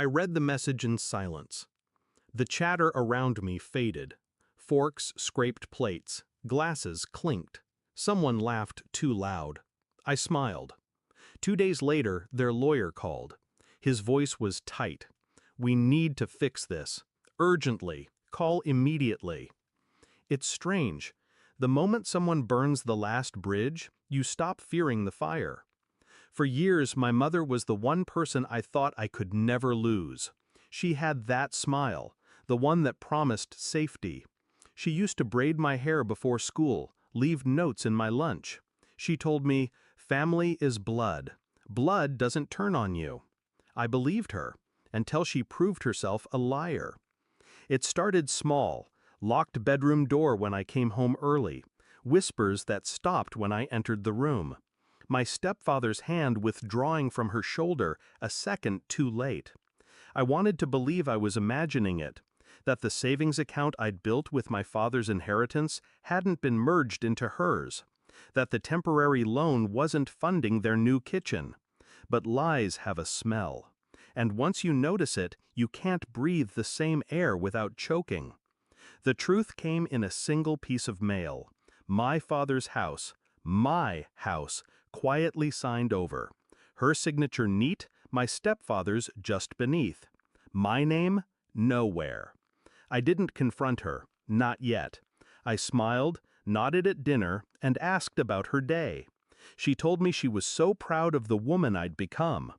I read the message in silence. The chatter around me faded. Forks scraped plates, glasses clinked. Someone laughed too loud. I smiled. 2 days later, their lawyer called. His voice was tight. "We need to fix this. Urgently. Call immediately." It's strange. The moment someone burns the last bridge, you stop fearing the fire. For years, my mother was the one person I thought I could never lose. She had that smile, the one that promised safety. She used to braid my hair before school, leave notes in my lunch. She told me, "Family is blood. Blood doesn't turn on you." I believed her, until she proved herself a liar. It started small, locked bedroom door when I came home early, whispers that stopped when I entered the room. My stepfather's hand withdrawing from her shoulder a second too late. I wanted to believe I was imagining it, that the savings account I'd built with my father's inheritance hadn't been merged into hers, that the temporary loan wasn't funding their new kitchen. But lies have a smell, and once you notice it, you can't breathe the same air without choking. The truth came in a single piece of mail. My father's house, my house, quietly signed over. Her signature neat, my stepfather's just beneath. My name, nowhere. I didn't confront her, not yet. I smiled, nodded at dinner, and asked about her day. She told me she was so proud of the woman I'd become.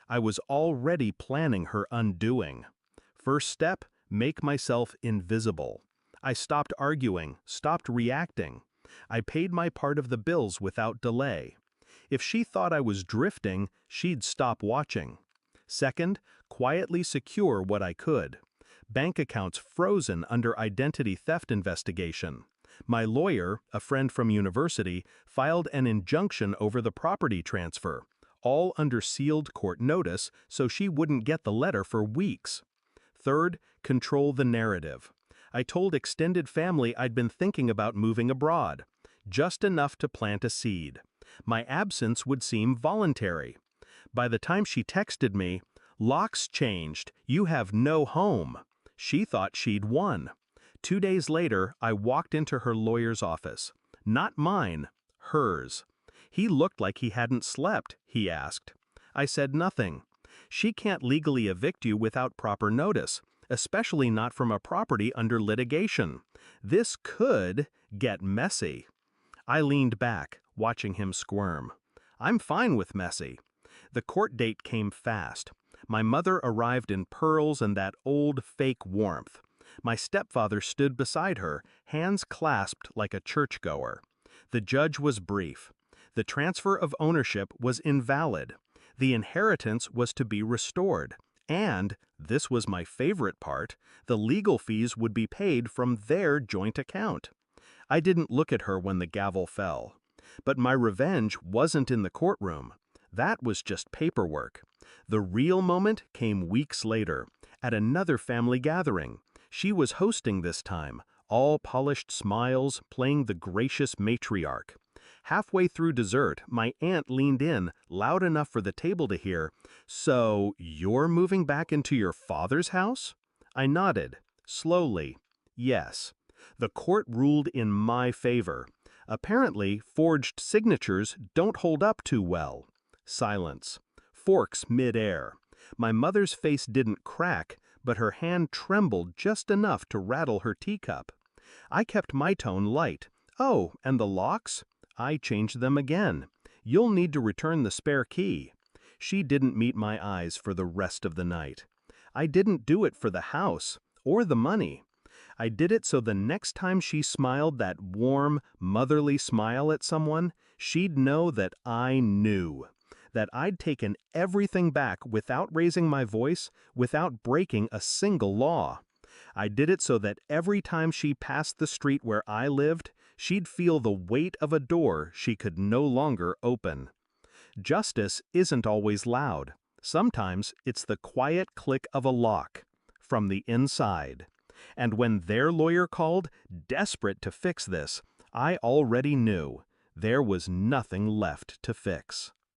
I was already planning her undoing. First step, make myself invisible. I stopped arguing, stopped reacting. I paid my part of the bills without delay. If she thought I was drifting, she'd stop watching. Second, quietly secure what I could. Bank accounts frozen under identity theft investigation. My lawyer, a friend from university, filed an injunction over the property transfer, all under sealed court notice so she wouldn't get the letter for weeks. Third, control the narrative. I told extended family I'd been thinking about moving abroad, just enough to plant a seed. My absence would seem voluntary. By the time she texted me, "Locks changed, you have no home," she thought she'd won. 2 days later, I walked into her lawyer's office. Not mine, hers. He looked like he hadn't slept, he asked. I said nothing. She can't legally evict you without proper notice, especially not from a property under litigation. This could get messy. I leaned back, watching him squirm. I'm fine with messy. The court date came fast. My mother arrived in pearls and that old fake warmth. My stepfather stood beside her, hands clasped like a churchgoer. The judge was brief. The transfer of ownership was invalid. The inheritance was to be restored. And, this was my favorite part, the legal fees would be paid from their joint account. I didn't look at her when the gavel fell. But my revenge wasn't in the courtroom. That was just paperwork. The real moment came weeks later, at another family gathering. She was hosting this time, all polished smiles, playing the gracious matriarch. Halfway through dessert, my aunt leaned in, loud enough for the table to hear, "So, you're moving back into your father's house?" I nodded, slowly. Yes. The court ruled in my favor. Apparently, forged signatures don't hold up too well. Silence. Forks mid-air. My mother's face didn't crack, but her hand trembled just enough to rattle her teacup. I kept my tone light. "Oh, and the locks? I changed them again. You'll need to return the spare key." She didn't meet my eyes for the rest of the night. I didn't do it for the house, or the money. I did it so the next time she smiled that warm, motherly smile at someone, she'd know that I knew. That I'd taken everything back without raising my voice, without breaking a single law. I did it so that every time she passed the street where I lived, she'd feel the weight of a door she could no longer open. Justice isn't always loud. Sometimes it's the quiet click of a lock, from the inside. And when their lawyer called, desperate to fix this, I already knew there was nothing left to fix.